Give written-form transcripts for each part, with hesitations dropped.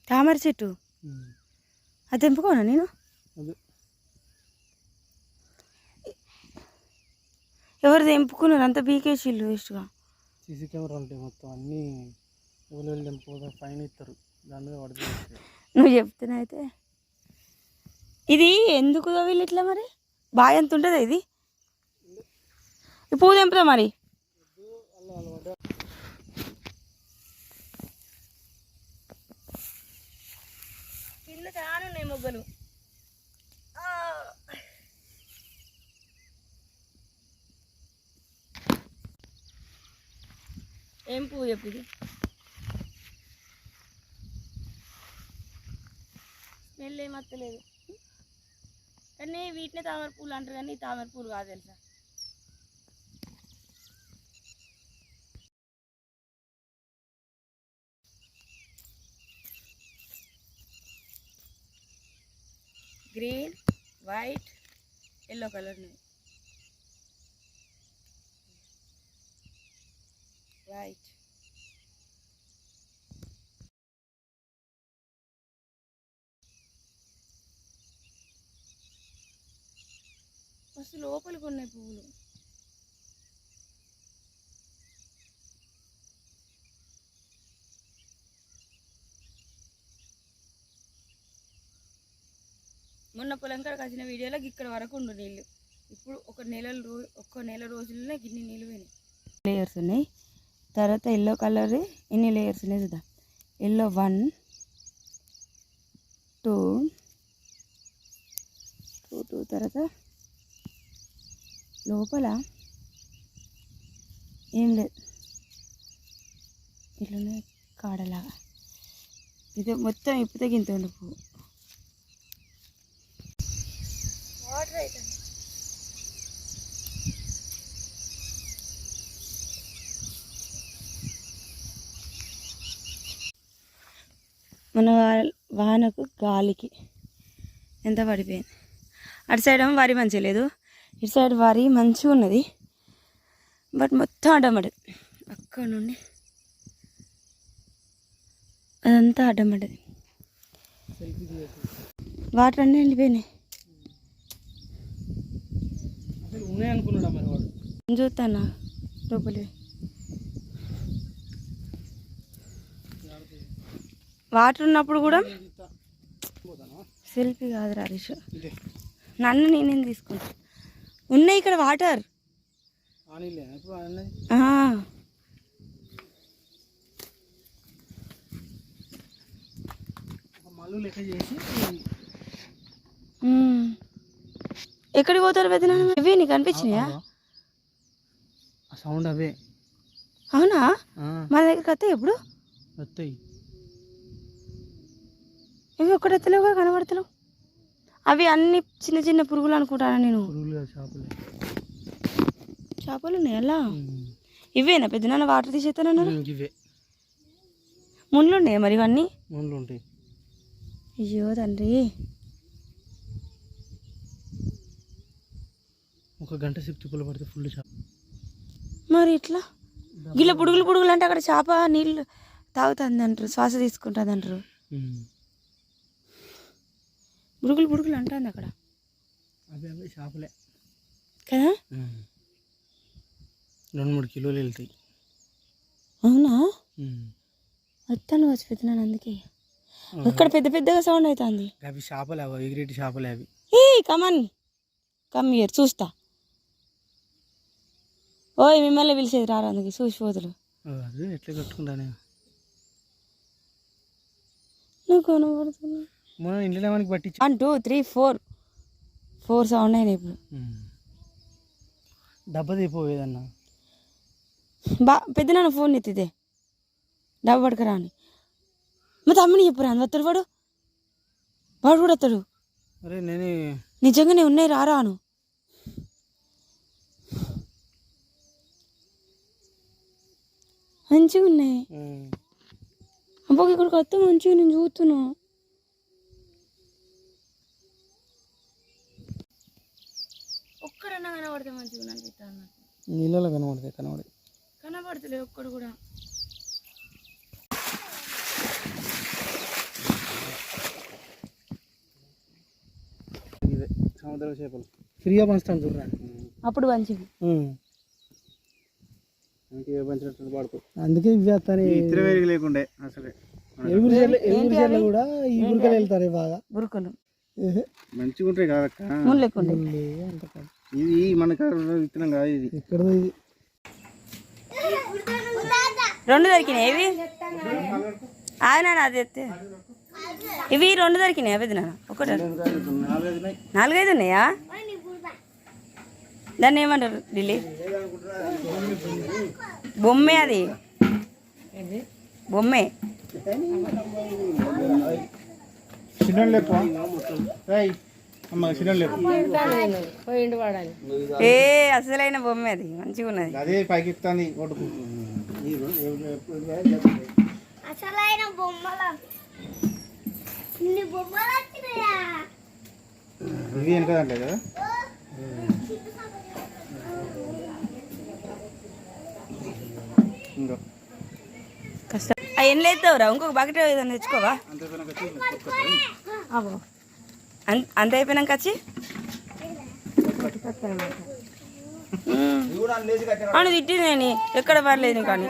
తామర చెట్టు అది తెంపుకోనా నేను? ఎవరు తెంపుకున్నారు? అంత బీకేసిల్లు వేస్ట్గా. సీసీ కెమెరా ఉంటాయి మొత్తం అన్నీ ఊళ్ళో తెంపుకోగా ఫైన్ ఇస్తారు. దాని మీద పడుతుంది. నువ్వు చెప్తున్నా అయితే ఇది ఎందుకు వీళ్ళు ఇట్లా మరి బాగా ఎంత ఉంటుంది ఇది? ఈ పువ్వు తెంపుతా మరి. కింద చాలా ఉన్నాయి మొగ్గలు. ఏం పువ్వు చెప్పు ఇది? స్మెల్ ఏమత్తలేదు కానీ వీటినే తామర పూలు అంటారు కానీ తామర పూలు కాదు తెలుసా. Green, white, yellow colour white. మస్తు లోపలికి ఉన్నాయి పువ్వులు. మొన్న పొలం కాడికి వచ్చిన వీడియోలో ఇక్కడ వరకు ఉండు నీళ్ళు. ఇప్పుడు ఒక నెల రోజుల్లోనే గిన్ని నీళ్ళు పోయినాయి. లేయర్స్ ఉన్నాయి. తర్వాత ఎల్లో కలర్ ఎన్ని లేయర్స్ ఉన్నాయి చూద్దాం. ఎల్లో 1 2 తర్వాత లోపల ఏం లేదు ఇట్లనే కాడలాగా. ఇది మొత్తం ఇప్పుతే గింత ఉండు పువ్వు. వాటర్ అవుతుంది. మన వానకు గాలికి ఎంత పడిపోయింది. అటు సైడ్ ఏమో వరి మంచిగా లేదు, ఇటు సైడ్ వరి మంచిగా ఉన్నది. బట్ మొత్తం అడ్డమడ్డది. అక్కడ నుండి అదంతా అడ్డమడ్డది. వాటర్ అన్నీ వెళ్ళిపోయినాయి. చూస్తానా లోపలి వాటర్ ఉన్నప్పుడు కూడా సెల్ఫీ కాదు హరీష్, నన్ను నేనేం తీసుకుంటా. ఉన్నాయి ఇక్కడ వాటర్. ఎక్కడికి పోతారు పెద్ద నాన్న? ఇవే నీకు అనిపించినాయా? సౌండ్ అవే. అవునా? మన దగ్గరికి వస్తాయి ఎప్పుడు వస్తాయి. ఇవి ఒక్కడెత్తలేవుగా, కనబడతలేవు. అవి అన్ని చిన్న చిన్న పురుగులు అనుకుంటాను నేను. చేపలు ఉన్నాయి అలా. ఇవేనా పెద్ద నాన్న వాటర్ తీసేస్తానన్నారు? ముళ్ళు ఉన్నాయా మరి? ఇవన్నీ ముళ్ళు ఉంటాయి. అయ్యో తండ్రి. ఒక గంట సేపు తిప్పులు పడితే ఫుల్ చేప. మరి ఇట్లా గిల్ల పుడుగులు అంటే అక్కడ చేప నీళ్ళు తాగుతుంది అంటారు, శ్వాస తీసుకుంటుంది అంటారు. పుడుగులు అంటుంది అక్కడ. అవి చేపలే కదా. 2-3 కిలోలు వెళ్తాయి. అవునా? వస్తాను వచ్చి పెద్దనాను. అందుకే ఇక్కడ పెద్దగా సౌండ్ అవుతుంది. అవి చేపలే, అవి ఎగిరేటి చేపలే అవి. కమ్ ఇయర్ చూస్తా. ఓయ్ మిమ్మల్ని పిలిచేది రారు, అందుకే చూసిపోతులు. అది ఎట్లా కట్టుకుంటానే నువ్వు కొనబడుతున్నా. మనం ఇంట్లో మనకి పట్టించి 1 2 3 4 సౌండ్ అయినాయి ఇప్పుడు. డబ్బా తీపోయేదన్నా పెద్దనాన్న ఫోన్ ఎత్తితే డబ్బా పట్టుకురా అని. మా తమ్ముని చెప్పురా, వస్తాడు వాడు కూడా వస్తాడు. అరే నేను నిజంగానే ఉన్నాయి రాను. మంచిగా ఉన్నాయి. అబ్బా ఇక్కడికి వస్తే మంచిగా నేను చూస్తున్నా. ఒక్కడన్నా కనబడితే మంచిగా అనిపిస్తాను నాకు. నీళ్ళలో కనబడతలే ఒక్కడు కూడా. సముద్ర చేపలు ఫ్రీగా పంచుతాను చూడరా. అప్పుడు మంచిది. అందుకే ఇవి వేస్తాను లేకుండే అసలే ఎగురు కూడా ఈ బురకలు వెళ్తారు బాగా. బురకలు మంచిగా ఉంటాయి కాదక్క, ఇది మన విత్తనం కాదు, ఇది ఇక్కడ రెండు దొరికినాయి ఇవి. ఆయన అది ఎత్తే ఇవి రెండు దొరికినాయి అవి నాన్న. ఒకటి 4-5 ఉన్నాయా? దాన్ని ఏమంటారు ఢిల్లీ? బొమ్మే, అది బొమ్మే. ఏ అసలైన బొమ్మే, అది మంచిగా ఉన్నది. అదే పైకి ఎక్కుతాంది. ఇవి వెనకదంటే కదా. కష్టం. ఎన్ని ఎత్తావురా? ఇంకొక బకెట్ ఏదైనా తెచ్చుకోవా? అంత అయిపోయినాక వచ్చి అవును తిట్టి నేను ఎక్కడ పర్లేదు. కానీ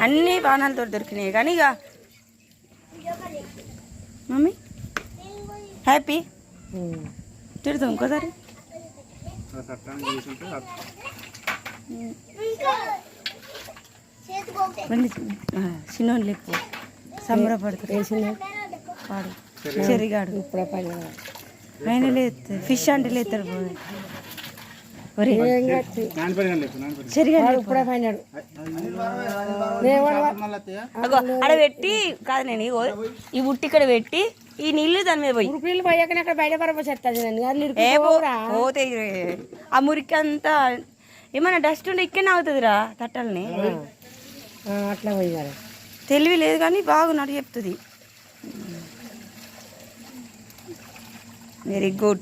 అన్ని పానాలతో దొరికినాయి. కానీ ఇక మమ్మీ హ్యాపీ తిడతాం ఇంకోసారి. చిన్నోళ్ళు లేపు సంబరపడతారు. పాడు చెరిగాడు ఆయన లేస్తారు. ఫిష్ అంటే లేస్తారు. అక్కడ పెట్టి కాదు, నేను ఈ ఉట్టి ఇక్కడ పెట్టి ఈ నీళ్లు దాని మీద పోయి పోతే ఆ మురికి అంతా ఏమన్నా డస్ట్ ఉంటే ఇక్కడనే అవుతుందిరా తట్టల్ని. అట్లా పోయి తెలివి లేదు కానీ బాగున్నట్టు చెప్తుంది. Very good.